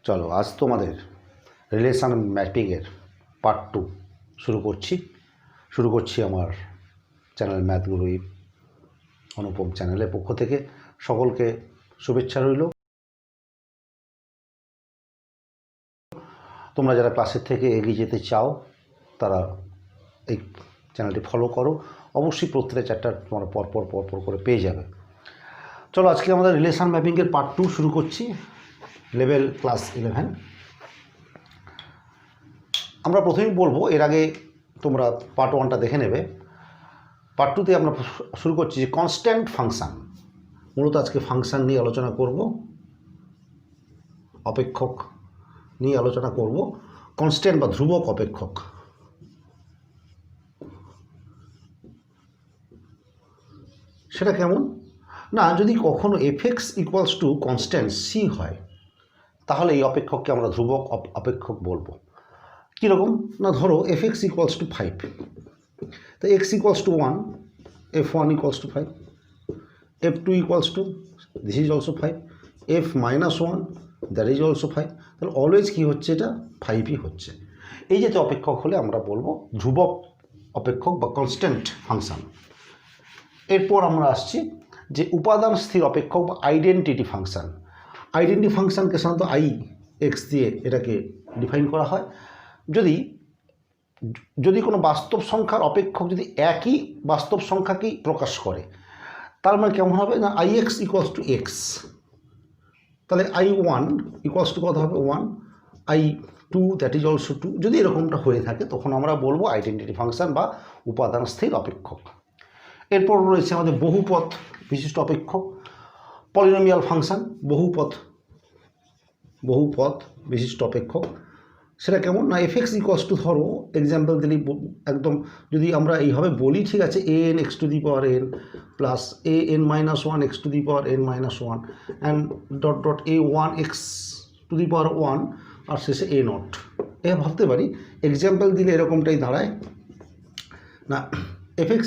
চলো আজ তোমাদের রিলেশন ম্যাপিংয়ের পার্ট 2 শুরু করছি আমার চ্যানেল ম্যাথগুরু অনুপম চ্যানেলের পক্ষ থেকে সকলকে শুভেচ্ছা রইল। তোমরা যারা ক্লাসের থেকে এগিয়ে যেতে চাও তারা এই চ্যানেলটি ফলো করো, অবশ্যই প্রত্যেকটা চ্যাপ্টার তোমরা পরপর করে পেয়ে যাবে। চলো আজকে আমাদের রিলেশন ম্যাপিংয়ের পার্ট 2 শুরু করছি, লেভেল ক্লাস 11। আমরা প্রথমেই বলবো, এর আগে তোমরা পার্ট 1টা দেখে নেবে। পার্ট 2তে আমরা শুরু করছি যে কনস্ট্যান্ট ফাংশান। মূলত আজকে ফাংশান নিয়ে আলোচনা করব, অপেক্ষক নিয়ে আলোচনা করব। কনস্ট্যান্ট বা ধ্রুবক অপেক্ষক। সেটা কেমন না, যদি কখনো f(x) = কনস্ট্যান্ট c হয় তাহলে এই অপেক্ষককে আমরা ধ্রুবক অপেক্ষক বলবো। কীরকম না, ধরো f(x) = 5, তো x = 1, f(1) = 5, f(2) this is also 5, f-1 that is also 5, তাহলে অলওয়েজ কী হচ্ছে, এটা 5ই হচ্ছে। এই জাতীয় অপেক্ষক হলে আমরা বলবো ধ্রুবক অপেক্ষক বা কনস্ট্যান্ট ফাংশন। এরপর আমরা আসছি যে উপাদান স্থির অপেক্ষক বা আইডেন্টিটি ফাংশন। আইডেন্টিটি ফাংশনকে সাধারণত ix দিয়ে এটাকে ডিফাইন করা হয়। যদি কোনো বাস্তব সংখ্যার অপেক্ষক যদি একই বাস্তব সংখ্যাকেই প্রকাশ করে, তার মানে কেমন হবে না, ix = x, তাহলে i1 কত হবে 1, i2 দ্যাট ইজ অলসো 2। যদি এরকমটা হয়ে থাকে তখন আমরা বলবো আইডেন্টিটি ফাংশন বা উপাদান স্থির অপেক্ষক। এরপর রয়েছে আমাদের বহুপদ বিশিষ্ট অপেক্ষক, পলিনোমিয়াল ফাংশন, বহুপদ বিশিষ্ট অপেক্ষক। সেটা কেমন না, f(x) = ধরো এক্সাম্পল দিলেই একদম, যদি আমরা এইভাবে বলি, ঠিক আছে, an(x⁴n) plus an-1 x⁴n-1 and a1x⁴1 আর শেষে a0, এ ভাবতে পারি। এক্সাম্পল দিলে এরকমটাই দাঁড়ায় না, f(x)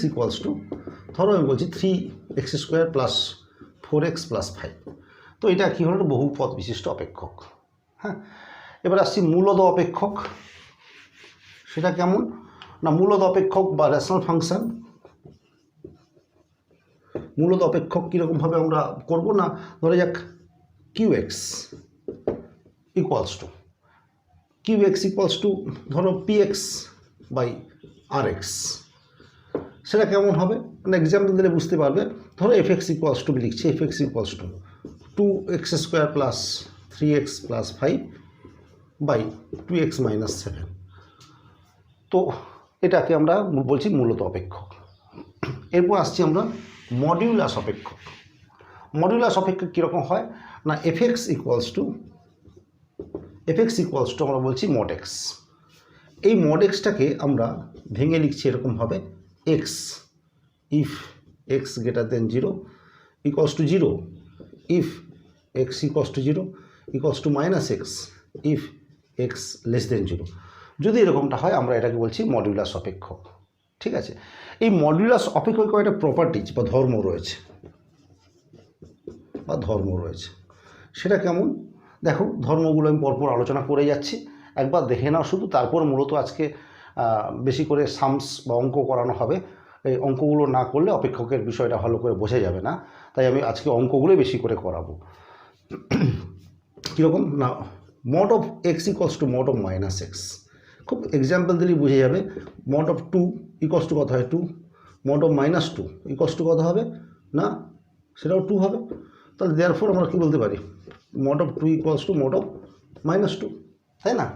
ধরো আমি বলছি 3x² + 4x + 5, তো এটা কী হলো, বহুপদ বিশিষ্ট অপেক্ষক। হ্যাঁ, এবার আসছি মূলদ অপেক্ষক। সেটা কেমন না, মূলদ অপেক্ষক বা রেশনাল ফাংশন। মূলদ অপেক্ষক কীরকমভাবে আমরা করব না, ধরে যাক qx ধরো px/rx। সেটা কেমন হবে না, এক্সাম্পল দিলে বুঝতে পারবে। ধরো f(x) আমি লিখছি f(x) = 2x² + 3x + 5/2x - 7, তো এটাকে আমরা বলছি মূলত অপেক্ষক। এরপর আসছি আমরা মডিউলাস অপেক্ষক। মডিউলাস অপেক্ষক কীরকম হয় না, f(x) আমরা বলছি mod x। এই mod xটাকে আমরা ভেঙে লিখছি এরকমভাবে, x if x greater than 0 = 0, if x = 0 = -x, if x less than 0। যদি এরকমটা হয় আমরা এটাকে বলছি মডিউলাস অপেক্ষক। ঠিক আছে, এই মডিউলাস অপেক্ষকের একটা প্রপার্টিজ বা ধর্ম রয়েছে। সেটা কেমন দেখো, ধর্মগুলো আমি পরপর আলোচনা করে যাচ্ছি, একবার দেখে নাও শুধু। তারপর মূলত আজকে বেশি করে সামস বা অঙ্ক করানো হবে। এই অঙ্কগুলো না করলে অপেক্ষকের বিষয়টা ভালো করে বোঝা যাবে না, তাই আমি আজকে অঙ্কগুলোই বেশি করে করাবো। কীরকম না, mod of x = mod of -x। খুব এক্সাম্পল দিলেই বুঝে যাবে। mod of 2 = কত হয় 2, mod of -2 = কত হবে না, সেটাও 2 হবে। তাহলে দেয়ারফর আমরা কী বলতে পারি, mod of 2 = mod of -2, তাই না?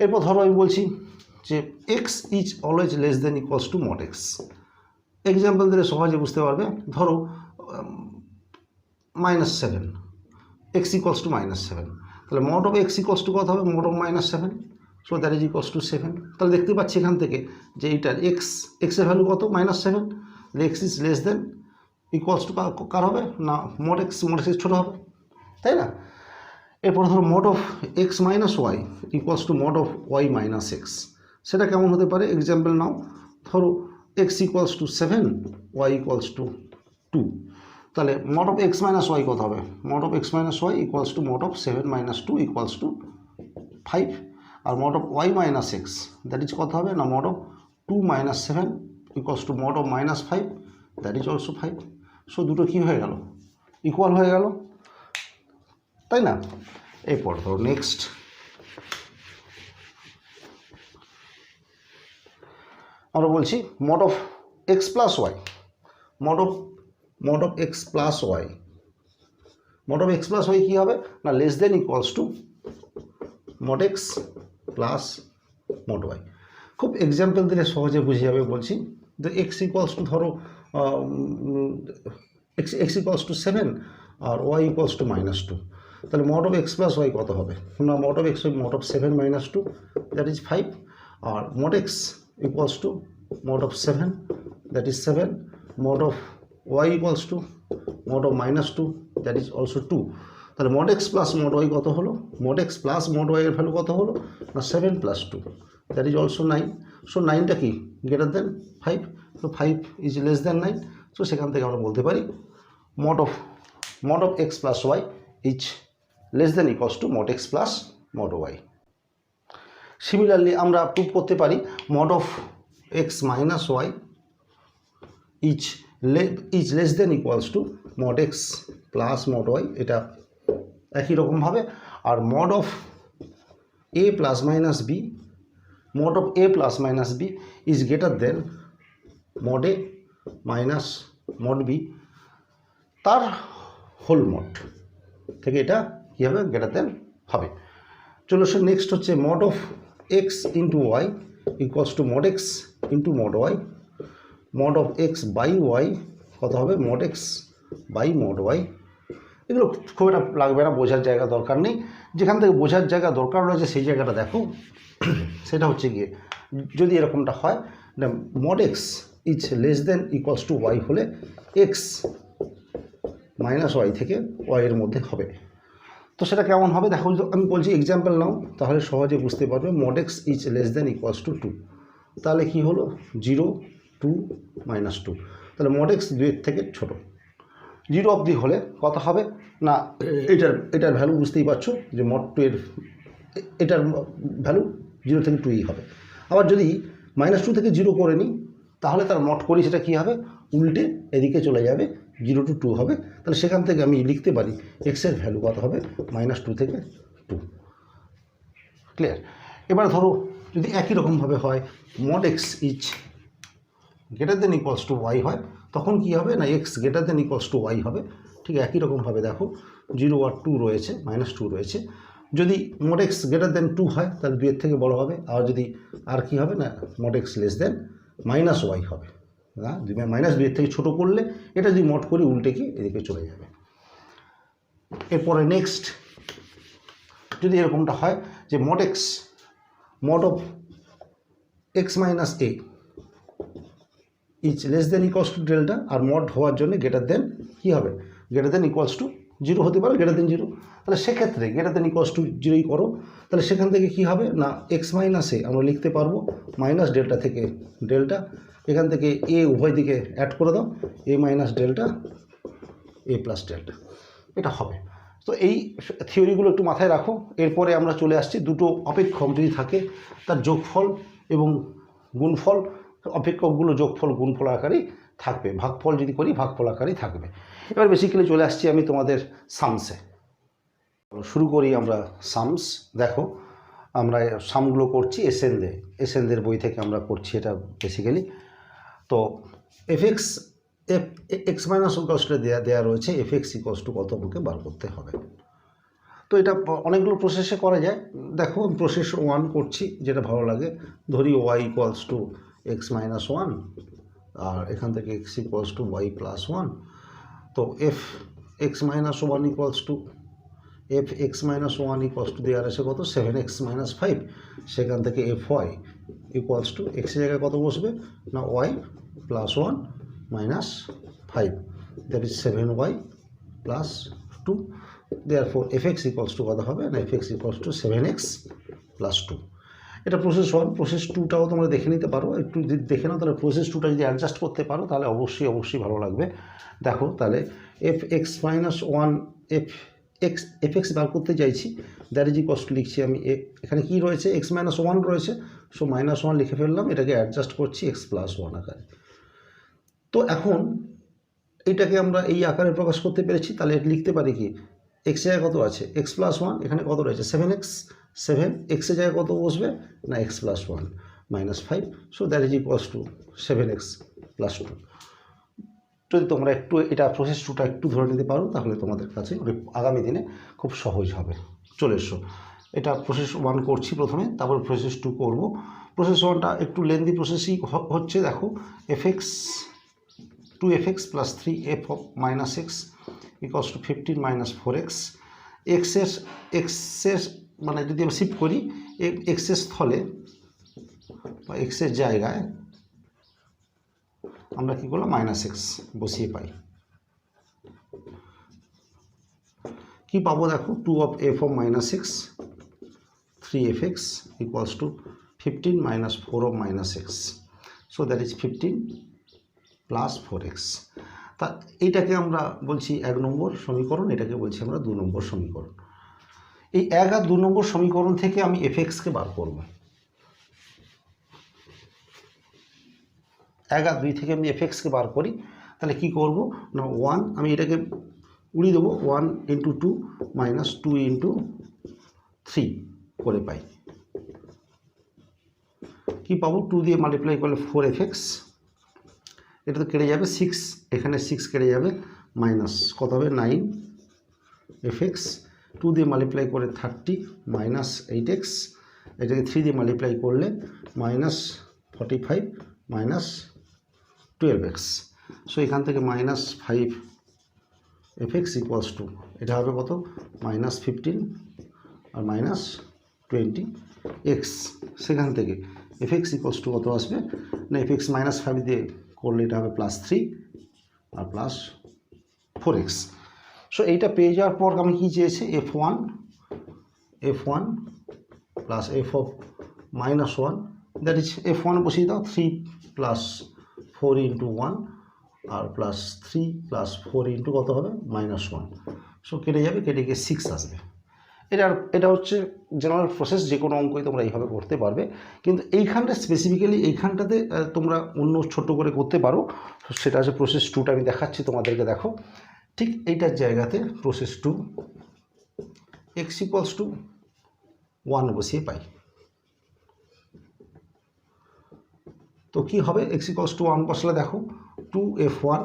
এরপর ধরো আমি বলছি যে x is always less than = mod x। Example দিলে সহজে বুঝতে পারবে। ধরো -7, x = -7, তাহলে mod of x = কত হবে, mod of -7, so that is = 7। তাহলে দেখতে পাচ্ছি এখান থেকে যে এইটার x এর ভ্যালু কত, -7, x is less than কার হবে না, mod x ছোটো হবে, তাই না? এরপর ধরো mod of x - y = mod of y - x। সেটা কেমন হতে পারে, এক্সাম্পল নাও। ধরো x = 7, y = 2, তাহলে mod of x minus y কত হবে? Mod of x minus y equals to mod of 7 minus 2 equals to 5, আর mod of y minus x that is কত হবে না mod of 2 minus 7 equals to mod of minus 5 that is also 5। So দুটো কী হয়ে গেল? Equal হয়ে গেল, তাই না? এরপর ধরো নেক্সট আমরা বলছি mod of x plus y, mod of x plus y, mod of x plus y কী হবে না less than equals to mod x plus mod y. খুব এক্সাম্পল দিলে সহজে বুঝে যাবে। বলছি যে এক্স ইকুয়ালস টু ধরো এক্স ইকুয়ালস টু 7 আর ওয়াই ইকুয়ালস টু -2, তাহলে mod of x plus y কত হবে না mod of x mod of 7 - 2 that is 5, আর mod x equals to mod of 7 that is 7, mod of y equals to mod of -2 that is also 2। তাহলে mod x plus mod y কত হলো? Mod x plus mod y এর value কত হলো না 7 + 2 that is also 9। So 9টা কি greater than 5, so 5 is less than 9। So সেখান থেকে আমরা বলতে পারি mod of x plus y is less than equals to mod x plus mod y. Similarly আমরা প্রুভ করতে পারি mod of x minus y is less than equals to mod x plus mod y, এটা একই রকমভাবে। আর mod of a plus minus b, mod of a plus minus b is greater than mod a minus mod b, তার whole mod থেকে এটা কী হবে greater than হবে। চলো সে নেক্সট হচ্ছে mod of x into y equals to mod x into mod y, mod of x by y কত হবে mod x by mod y. এগুলো খুব একটা লাগবে না, বোঝার জায়গা দরকার নেই। যেখান থেকে বোঝার জায়গা দরকার রয়েছে সেই জায়গাটা দেখো। সেটা হচ্ছে গিয়ে যদি এরকমটা হয় না mod x is less than equals to y হলে এক্স মাইনাস ওয়াই থেকে ওয়াইয়ের মধ্যে হবে। তো সেটা কেমন হবে দেখো, আমি বলছি এক্সাম্পল নাও তাহলে সহজে বুঝতে পারবে। Mod x is less than equals to 2, তাহলে কি হলো 0, 2, -2, তাহলে মড এক্স 2-এর থেকে ছোটো। 0 অবধি হলে কত হবে না এটার ভ্যালু বুঝতেই পারছো যে মড 2 এর এটার ভ্যালু 0 থেকে 2ই হবে। আবার যদি -2 থেকে 0 করে নিই তাহলে তার মড করি সেটা কী হবে উল্টে এদিকে চলে যাবে 0 to 2 হবে। তাহলে সেখান থেকে আমি লিখতে পারি এক্সের ভ্যালু কত হবে -2 থেকে 2। ক্লিয়ার? এবার ধরো যদি একই রকমভাবে হয় mod x is greater than equals to y হয়, তখন কী হবে না x greater than equals to y হবে। ঠিক একই রকমভাবে দেখো 0 আর 2 রয়েছে, -2 রয়েছে। যদি মড এক্স গ্রেটার দেন 2 হয় তাহলে 2-এর থেকে বড় হবে। আর যদি আর কী হবে না mod x less than -y হবে না, -2-এর থেকে ছোটো করলে এটা যদি মড করি উল্টে কি এদিকে চলে যাবে। এরপরে নেক্সট যদি এরকমটা হয় যে mod of x minus a is less than equals to delta, আর মড হওয়ার জন্য গ্রেটার দেন কী হবে গ্রেটার দেন ইকুয়ালস টু 0 হতে পারে, গ্রেটার দেন 0। তাহলে সেক্ষেত্রে গ্রেটার দেন ইকুয়ালস টু 0ই করো। তাহলে সেখান থেকে কী হবে না এক্স মাইনাস এ আমরা লিখতে পারবো মাইনাস ডেল্টা থেকে ডেল্টা, এখান থেকে এ উভয় দিকে অ্যাড করে দাও a minus delta a plus delta, এটা হবে। তো এই থিওরিগুলো একটু মাথায় রাখো। এরপরে আমরা চলে আসছি দুটো অপেক্ষক যদি থাকে তার যোগফল এবং গুণফল। অপেক্ষকগুলো যোগফল গুণফল আকারেই থাকবে, ভাগফল যদি করি ভাগফল আকারেই থাকবে। এবার বেসিক্যালি চলে আসছি আমি তোমাদের সামসে। শুরু করি আমরা সামস। দেখো আমরা সামগুলো করছি এসএনদের বই থেকে আমরা করছি এটা বেসিক্যালি। তো এক্স মাইনাস ইকুয়ালসটা দেওয়া রয়েছে এফএক্স ইকুয়ালস টু কত আমাকে বার করতে হবে। তো এটা অনেকগুলো প্রসেসে করা যায়। দেখো প্রসেস 1 করছি যেটা ভালো লাগে। ধরি y equals to x minus 1 আর এখান থেকে x equals to y plus 1। তো f x minus 1 equals to দেওয়ার আছে কত 7x - 5। সেখান থেকে এফ ওয়াই ইকুয়ালস টু এক্সের জায়গায় কত বসবে না y plus 1 minus 5 that is 7y plus 2। Therefore f x equals to কত হবে না FX equals two 7x plus 2। এটা প্রসেস 1, প্রসেস 2টাও তোমরা দেখে নিতে পারো, একটু যদি দেখে নাও তাহলে প্রসেস 2টা যদি অ্যাডজাস্ট করতে পারো তাহলে অবশ্যই ভালো লাগবে। দেখো তাহলে f(x-1) f(x) বার করতে চাইছি, দ্যাট ইজ ইকুয়ালস টু লিখছি আমি এখানে কি রয়েছে x-1 রয়েছে, সো -1 লিখে ফেললাম, এটাকে অ্যাডজাস্ট করছি x+1 আকারে। তো এখন এইটাকে আমরা এই আকারে প্রকাশ করতে পেরেছি, তাহলে লিখতে পারি কি x জায়গায় কত আছে x+1, এখানে কত রয়েছে 7x, 7 x এর জায়গায় কত বসবে না x+1 -5, so that is equals two 7x+2। যদি তোমরা একটু এটা প্রসেস 2টা একটু ধরে নিতে পারো তাহলে তোমাদের কাছে আগামী দিনে খুব সহজ হবে। চলে এসো, এটা প্রসেস 1 করছি প্রথমে, তারপর প্রসেস 2 করব। প্রসেস 1টা একটু লেন্দি প্রসেসই হচ্ছে। দেখো f(2fx + 3f of -x equals to 15 - 4x), x এর মানে যদি আমি শিফট করি x এর স্থলে বা x এর জায়গায় আমরা কি করলাম -x বসিয়ে পাই, কি পাবো দেখো 2 of f of -x 3fx equals to 15 - 4 of -x, so that is 15 + 4x। তা এইটাকে আমরা বলছি 1 নম্বর সমীকরণ, এটাকে বলছি আমরা 2 নম্বর সমীকরণ। এই 1 আর 2 নম্বর সমীকরণ থেকে আমি fx-কে বার করব। 1 আর 2 থেকে আমি fx-কে বার করি, তাহলে কি করব না 1 আমি এটাকে উড়িয়ে দেবো, 1 × 2 - 2 × 3 করে পাই, কি পাবো 2 দিয়ে মাল্টিপ্লাই করলে 4fx, এটা তো কেটে যাবে 6, এখানে 6 কেটে যাবে, মাইনাস কত হবে 9fx, 2 দিয়ে মাল্টিপ্লাই করে 30 -8x, এটাকে 3 দিয়ে মাল্টিপ্লাই করলে -45 -12x, সো এখান থেকে -5fx ইকুয়ালস টু এটা হবে কত -15 আর -20x, সেখান থেকে fx ইকুয়ালস টু কত আসবে না fx -5 দিয়ে করলে এটা হবে +3 আর +4x। সো এইটা পেয়ে যাওয়ার পর আমি কি চেয়েছি f1 plus f of -1, that is f1 বসিয়ে দাও 3 + 4 × 1 আর +3 + 4 × কত হবে -1, সো কেটে যাবে, কেটে গিয়ে 6 আসবে। এটা হচ্ছে জেনারেল প্রসেস, যে কোনো অঙ্কই তোমরা এইভাবে করতে পারবে, কিন্তু এইখানটা স্পেসিফিক্যালি এইখানটাতে তোমরা অন্য ছোট করে করতে পারো, সেটা হচ্ছে প্রসেস 2টা আমি দেখাচ্ছি তোমাদেরকে। দেখো ঠিক এইটার জায়গাতে প্রসেস 2 x = 1 বসিয়ে পাই, তো কি হবে x = 1 বসলে দেখো 2f1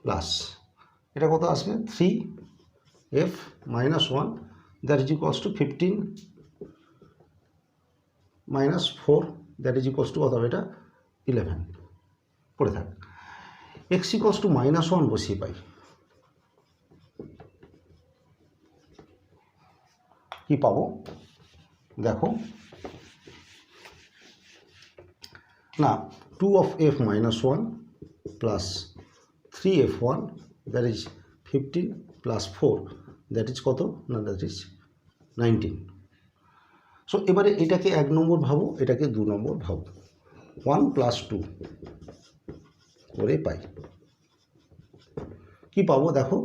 প্লাস এটা কত আসবে 3f - 1, that is equals two 15 - 4, that is equals to কত হবে এটা 11 পড়ে থাক। x = -1 বসিয়ে পাই, কি পাবো দেখো না 2 of f - 1 plus 3f1, that is 15 + 4, that is কত না দ্যাট ইজ 19। সো এবারে এটাকে 1 নম্বর ভাবো, এটাকে 2 নম্বর ভাবো, 1 + 2 করে পাই, কি পাবো দেখো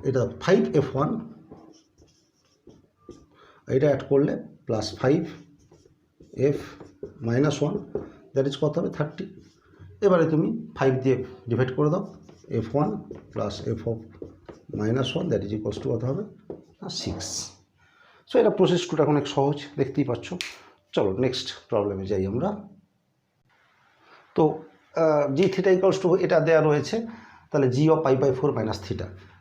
এটা 5f1, এটা অ্যাড করলে +5f - 1, দ্যাট ইজ কত হবে 30। এবারে তুমি 5 দিয়ে ডিভাইড করে দাও, f1 plus f of -1, that is equals to কত হবে 6। সো এটা প্রসেস 2টা অনেক সহজ, দেখতেই পাচ্ছ। চলো নেক্সট প্রবলেমে যাই আমরা। তো g(θ) ইকুয়ালস টু এটা দেওয়া রয়েছে, তাহলে g of π/4 - θ,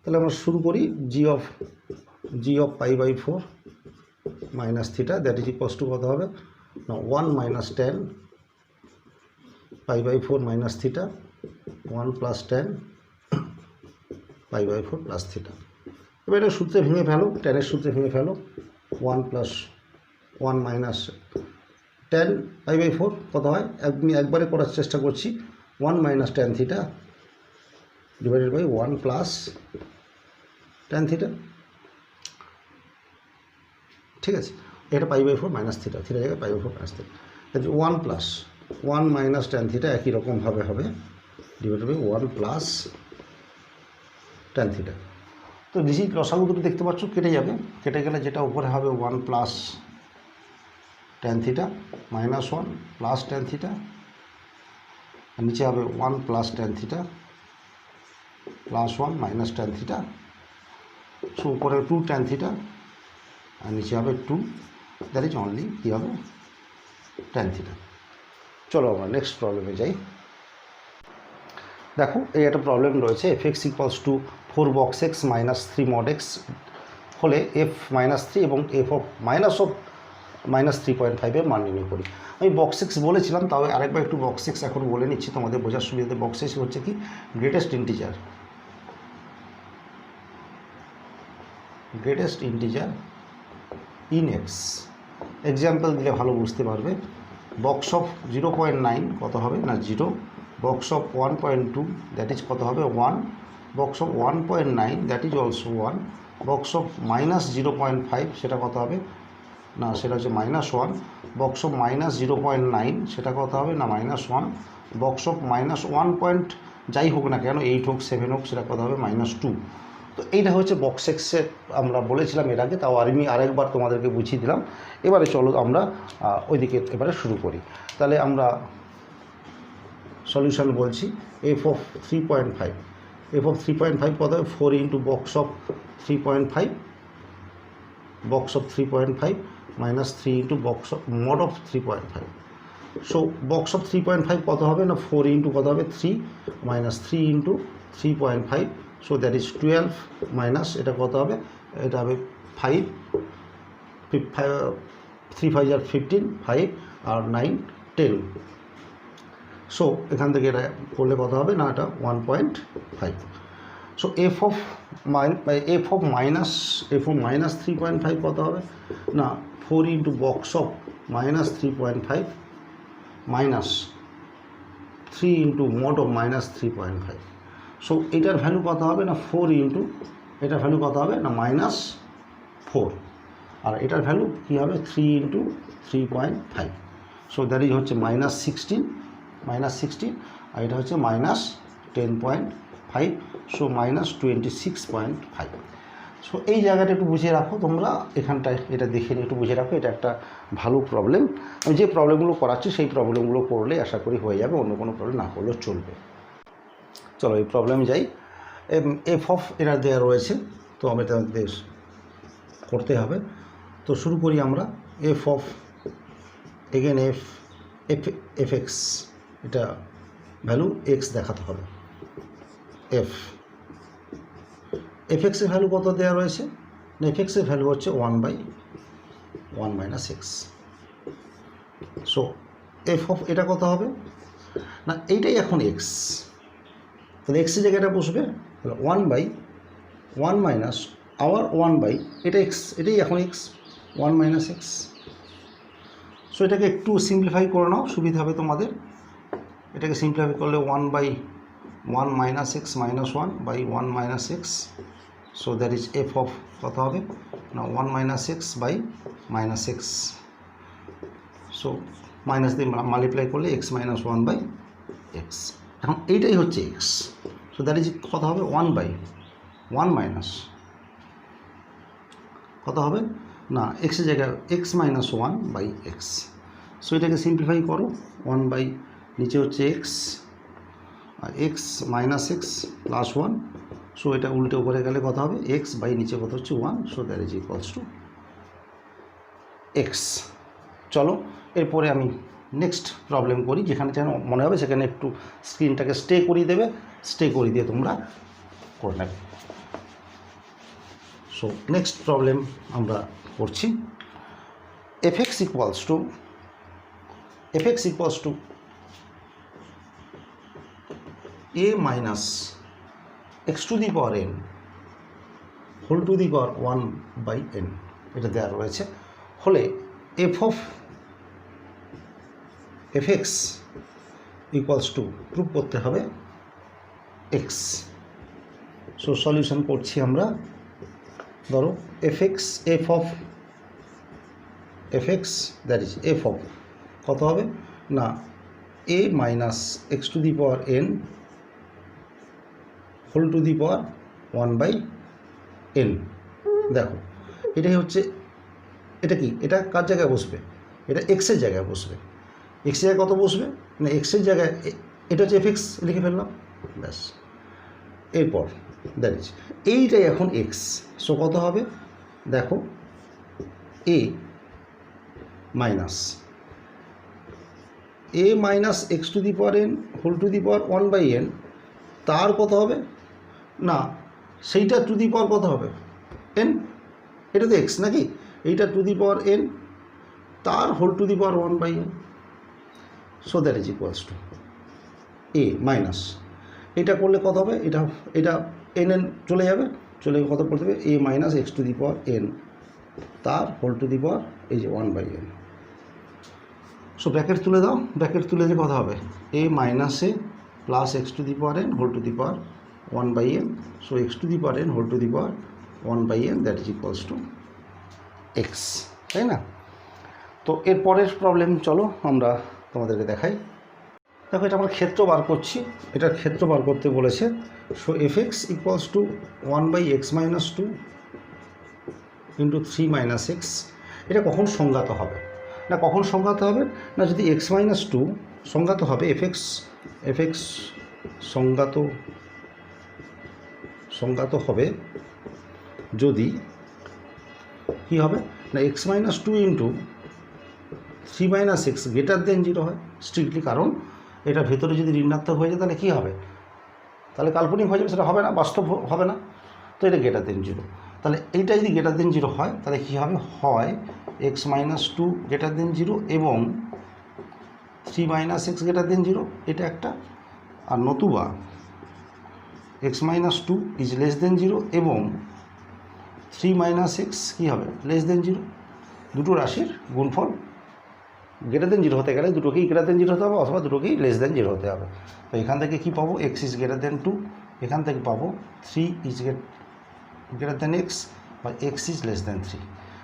তাহলে আমরা শুরু করি g of π/4 - θ, that is equals to কত হবে না 1 - tan π/4 - θ, 1 + tan π/4 + θ। এবার এটা সূত্রে ভেঙে ফেলো, ট্যানের সূত্রে ভেঙে ফেলো, 1 + 1 - tan π/4 কত হয়, আমি একবারে করার চেষ্টা করছি, 1 - tan θ ডিভাইডেড বাই 1 + tan θ, ঠিক আছে এটা π/4 মাইনাস থিটা, থিটা জায়গায় π/4 মাইনাস থিটা, তাহলে 1 প্লাস 1 মাইনাস ট্যান থিটা একই রকমভাবে হবে divided by 1 plus tan theta. তো নিচেই লসাগু দুটো দেখতে পাচ্ছ কেটে যাবে, কেটে গেলে যেটা উপরে হবে 1 plus tan theta minus 1 plus tan theta, আর নিচে হবে 1 plus tan theta plus 1 minus tan theta. So উপরে 2 ট্যান থিটা আর নিচে হবে 2, দ্যাট ইজ অনলি কী হবে ট্যান থিটা। চলো আমরা নেক্সট প্রবলেমে যাই। দেখো এই একটা প্রবলেম রয়েছে, f(x = 4 box x minus 3 mod x) হলে f-3 এবং f(-3.5) এর মান নির্ণয় করি। আমি বক্স এক্স বলেছিলাম, তাও আরেকবার একটু বক্স এক্স এখন বলে নিচ্ছি তোমাদের বোঝার সুবিধাতে। বক্স এক্স হচ্ছে কি greatest integer in x. Example দিলে ভালো বুঝতে পারবে। বক্স অফ 0.9 কত হবে না 0, বক্স অফ 1.2 দ্যাট ইজ কত হবে 1, box of 1.9 that is also 1, box of -0.5 সেটা কত হবে না সেটা হচ্ছে -1, বক্স অফ -0.9 সেটা কত হবে না -1, বক্স অফ -1 যাই হোক না কেন 8 হোক 7 হোক সেটা কত হবে -2। তো এইটা হচ্ছে বক্স এক্সের আমরা বলেছিলাম এর আগে, তাও আমি আরেকবার তোমাদেরকে বুঝিয়ে দিলাম। এবারে চলো আমরা ওইদিকে এবারে শুরু করি। তাহলে আমরা সলিউশন বলছি f(3.5), f(3.5) কত হবে 4 into box of 3.5, box of 3.5 minus 3 into box of mod of 3.5। So box of 3.5 কত হবে না 4 ইন্টু কত হবে 3 minus 3 into 3.5, so that is 12 minus এটা কত হবে, এটা হবে 5, 3 5 আর 15, 5 আর 9 10। সো এখান থেকে এটা করলে কত হবে না এটা 1.5। সো f অফ মাইনাস 3.5 কত হবে না 4 into box of -3.5 minus 3 into mod of -3.5। So এটার ভ্যালু কত হবে না 4 ইন্টু এটার ভ্যালু কত হবে না -4, আর এটার ভ্যালু কী হবে 3 ইন্টু 3.5। সো দ্যাট ইজ হচ্ছে -16, আর এটা হচ্ছে -10.5, সো -26.5। সো এই জায়গাটা একটু বুঝে রাখো তোমরা, এখানটায় এটা দেখে নিয়ে একটু বুঝে রাখো। এটা একটা ভালো প্রবলেম। আমি যে প্রবলেমগুলো করাচ্ছি সেই প্রবলেমগুলো করলে আশা করি হয়ে যাবে, অন্য কোনো প্রবলেম না করলেও চলবে। চলো এই প্রবলেমে যাই। এফ অফ এটা দেওয়া রয়েছে, তো আমি এটা করতে হবে। তো শুরু করি আমরা। F of again F x, এটা ভ্যালু এক্স দেখাতে হবে। এফ এক্সের ভ্যালু কত দেওয়া রয়েছে না এফ এক্সের ভ্যালু হচ্ছে 1/1 minus x. So F of এটা কত হবে না এইটাই এখন এক্স, তাহলে এক্সের জায়গাটা বসবে 1/1 মাইনাস আওয়ার 1 এটা এক্স, এটাই এখন এক্স 1 মাইনাস এক্স। সো এটাকে একটু সিম্পলিফাই করে নাও, সুবিধা হবে তোমাদের। এটাকে সিম্পলিফাই করলে 1/1 minus x minus 1/1 minus x. So that is f of কত হবে না 1 minus x by minus x. So minus দিয়ে মাল্টিপ্লাই করলে এক্স মাইনাস 1/x। এখন এইটাই হচ্ছে এক্স, সো দ্যাট ইজ কত হবে 1/1 মাইনাস কত হবে না এক্সের জায়গায় এক্স মাইনাস 1/x। সো এটাকে সিম্পলিফাই করো, 1 নিচে হচ্ছে এক্স আর x minus x plus 1। So এটা উল্টে উপরে গেলে কত হবে এক্স বাই নিচে কত হচ্ছে 1। So that is equals to x. চলো এরপরে আমি নেক্সট প্রবলেম করি, যেখানে যেন মনে হবে সেখানে একটু স্ক্রিনটাকে স্টে করিয়ে দেবে, স্টে করিয়ে দিয়ে তোমরা করে নেবে। সো নেক্সট প্রবলেম আমরা করছি। F x equals to a minus x to the power n whole to the power 1/n এটা দেওয়া রয়েছে। হলে f x equals to prove করতে হবে এক্স। সো সলিউশন করছি আমরা। ধরো f f x that is f of কত হবে না a minus x to the power n whole to the power 1/n। দেখো এটাই হচ্ছে, এটা কি, এটা কার জায়গায় বসবে, এটা এক্সের জায়গায় বসবে। এক্সের জায়গায় কত বসবে না এক্সের জায়গায় এটা হচ্ছে এফ এক্স লিখে ফেললাম ব্যাস। এরপর দ্যাট ইজ এইটাই এখন এক্স, সো কত হবে দেখো a minus x to the power n whole to the power 1/n তার কত হবে না সেইটা টু দি পাওয়ার কত হবে এন, এটা তো এক্স নাকি, এইটা টু দি পাওয়ার এন তার whole to the power 1/n। So that is equals to a minus এটা করলে কত হবে, এটা এন চলে যাবে, চলে কত পড়তে হবে a minus x to the power n তার হোল টু দি পাওয়ার এই যে 1/n। সো ব্র্যাকেট তুলে দাও, ব্র্যাকেট তুলে যে কথা হবে a minus a plus x to the power n whole to the power 1/n। So x to the power n whole to the power 1/n that is equals to x, তাই না? তো এর পরের problem চলো আমরা তোমাদেরকে দেখাই। দেখো এটা আমরা ক্ষেত্র বার করছি, এটার ক্ষেত্র বার করতে বলেছে। So F x equals two 1/x minus 2 into 3 minus x. এটা কখন সংজ্ঞাত হবে না, কখন সংজ্ঞাত হবে না যদি এক্স মাইনাস 2 সংজ্ঞাত হবে এফ এক্স সংজ্ঞাত হবে যদি কী হবে না x minus 2 into 3 minus x greater দেন 0 হয় স্ট্রিক্টলি। কারণ এটা ভেতরে যদি ঋণাত্মক হয়ে যায় তাহলে কী হবে, তাহলে কাল্পনিক হয়ে যাবে, সেটা হবে না, বাস্তব হবে না। তো এটা গ্রেটার দেন 0, তাহলে এইটা যদি গ্রেটার দেন 0 হয় তাহলে কী হবে, হয় এক্স মাইনাস 2 গ্রেটার দেন 0 এবং 3 মাইনাস এক্স গ্রেটার দেন 0 এটা একটা, আর নতুবা x minus 2 is less than 0 এবং 3 মাইনাস এক্স কী হবে লেস দেন 0। দুটো রাশির গুণফল গ্রেটার দেন 0 হতে গেলে দুটোকেই গ্রেটার দেন 0 হতে হবে অথবা দুটোকেই লেস দেন 0 হতে হবে। তো এখান থেকে কী পাবো, এক্স ইজ গ্রেটার দেন 2, এখান থেকে পাবো 3 ইজ গ্রেটার দেন এক্স বা এক্স ইজ লেস দেন 3,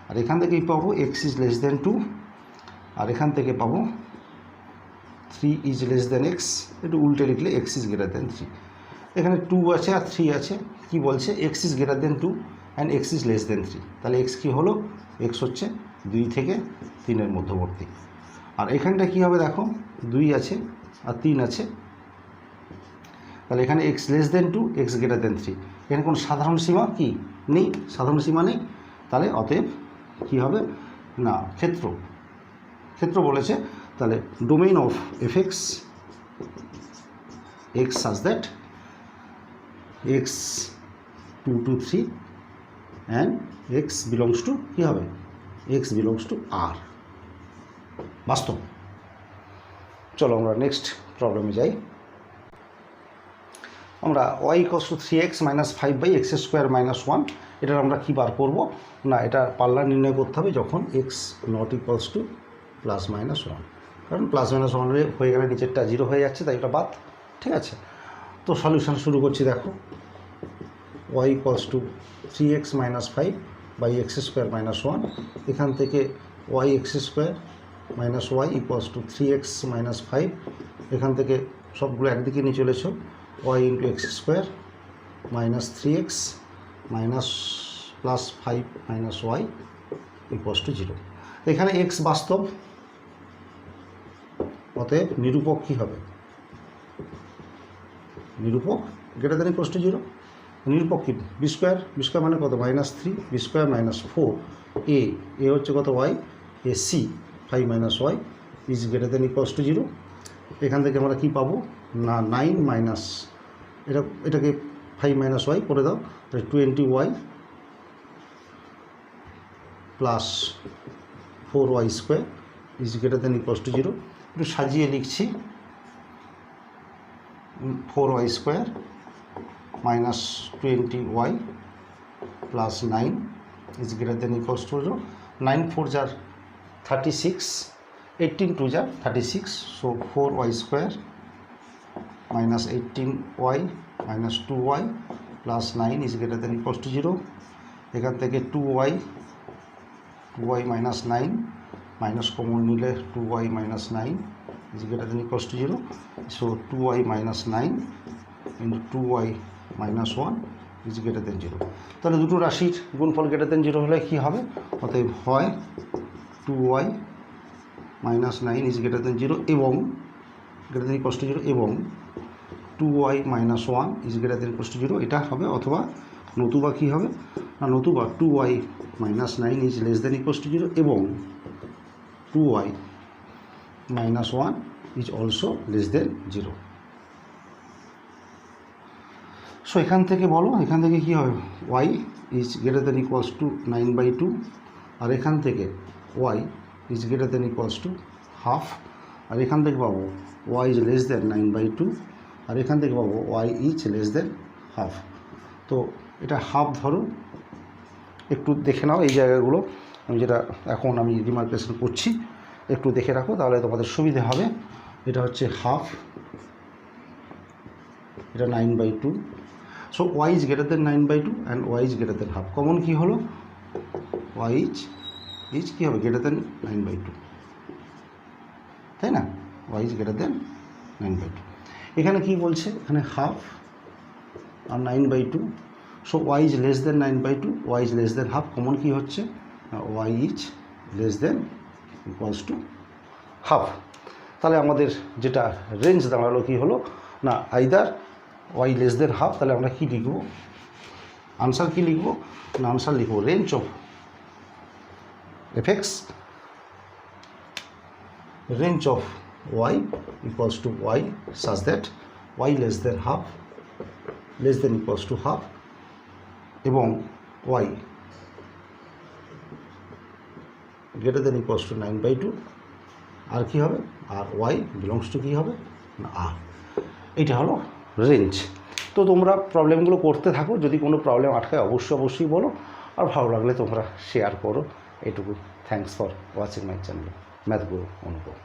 আর এখান থেকেই পাবো এক্স ইজ লেস দেন 2, আর এখান থেকে পাবো 3 ইজ লেস দেন এক্স, একটু উল্টে লিখলে এক্স ইজ গ্রেটার দেন 3। এখানে 2 আছে আর 3 আছে, কি বলছে x is greater then 2 and x is less দেন 3, তাহলে এক্স কী হলো, এক্স হচ্ছে 2 থেকে 3-এর মধ্যবর্তী। আর এখানটা কী হবে দেখো 2 আছে আর 3 আছে, তাহলে এখানে এক্স লেস দেন 2 এক্স গ্রেটার দেন 3, এখানে কোনো সাধারণ সীমা কি নেই, সাধারণ সীমা নেই, তাহলে অতএব কী হবে না ক্ষেত্র বলেছে, তাহলে domain of f x x such that x 2 to 3 and x belongs to কী হবে, এক্স বিলংস টু আর, বাস্তব। চলো আমরা নেক্সট প্রবলেমে যাই। আমরা y equals to 3x minus 5/x² minus 1, এটার আমরা কী বার করবো না, এটা পাল্লা নির্ণয় করতে হবে যখন x not equals to plus minus 1, কারণ প্লাস মাইনাস 1 হয়ে গেলে নিচেরটা 0 হয়ে যাচ্ছে, তাই এটা বাদ, ঠিক আছে। তো সলিউশন শুরু করছি, দেখো y equals to 3x minus 5/x² minus 1, এখান থেকে y(x² minus y equals to 3x minus 5, এখান থেকে সবগুলো একদিকে নিয়ে চলেছ y into x² minus 3x minus plus 5 minus y equals to 0। এখানে x বাস্তব, অতএব নিরূপক কী হবে, নিরূপক গ্রেটার দেন ইকুয়ালস টু 0। নিরূপক কি বি স্কোয়ার মানে কত মাইনাস 3 বি স্কোয়ার মাইনাস 4 এ হচ্ছে কত y, A C 5 minus y is greater than equals to 0। এখান থেকে আমরা কী পাবো না 9 মাইনাস এটাকে 5 মাইনাস y করে দাও, তাহলে 20y plus 4y² is greater than equals to 0। একটু সাজিয়ে লিখছি 4y² minus 20y plus 9 is greater than equals to 0। 9 4 jar 36, 18 2 jar 36, so 4y² minus 18y minus 2y plus 9 is greater than equals to 0। এখান থেকে 2y minus 9 minus common নিলে 2y minus 9 is greater than equals to 0, so 2y minus 9 into 2y minus 1 is greater দেন 0। তাহলে দুটো রাশির গুণফল greater than 0 হলে কী হবে? অতএব হয় 2y মাইনাস 9 ইজ গ্রেটার দেন 0 এবং গ্রেটার দেন ইকুয়ালস টু 0 এবং 2y minus 1 is greater than equals to 0 এটা হবে, অথবা নতুবা কী হবে না, নতুবা 2y minus 9 is less than equals to 0 এবং 2y minus 1 is also less than 0। সো এখান থেকে বলো, এখান থেকে কী হবে? y is greater than equals to 9/2, আর এখান থেকে y is greater than equals to half, আর এখান থেকে পাবো y ইজ লেস দেন 9/2, আর এখান থেকে পাবো y is less than half. তো এটা হাফ ধরো, একটু দেখে নাও এই জায়গাগুলো, আমি যেটা এখন আমি রিমার্কেশন করছি একটু দেখে রাখো, তাহলে তোমাদের সুবিধে হবে। এটা হচ্ছে হাফ, এটা 9/2, so y is greater than 9/2 and y is greater than half. Common কী হলো? y ইজ কী হবে? গ্রেটার দেন 9/2, তাই না? y is greater than 9/2। এখানে কি বলছে? এখানে হাফ আর 9/2, so y is less than 9/2, y is less than half. Common কী হচ্ছে? y is less than equals to half. তাহলে আমাদের যেটা রেঞ্জ দাঁড়ালো কী হলো না, either y less than half. তাহলে আমরা কী লিখব? আনসার কী লিখব না, আনসার লিখব range of fx, range of y equals to y such that y less than half, less than equals to half, এবং y greater than equals to 9/2, আর কী হবে? আর y belongs to কী হবে না r। এইটা হলো রেঞ্জ। তো তোমরা প্রবলেমগুলো করতে থাকো, যদি কোনো প্রবলেম আটকায় অবশ্যই বলো, আর ভালো লাগলে তোমরা শেয়ার করো। এটুকু। Thanks for watching my channel math Guru Anupam.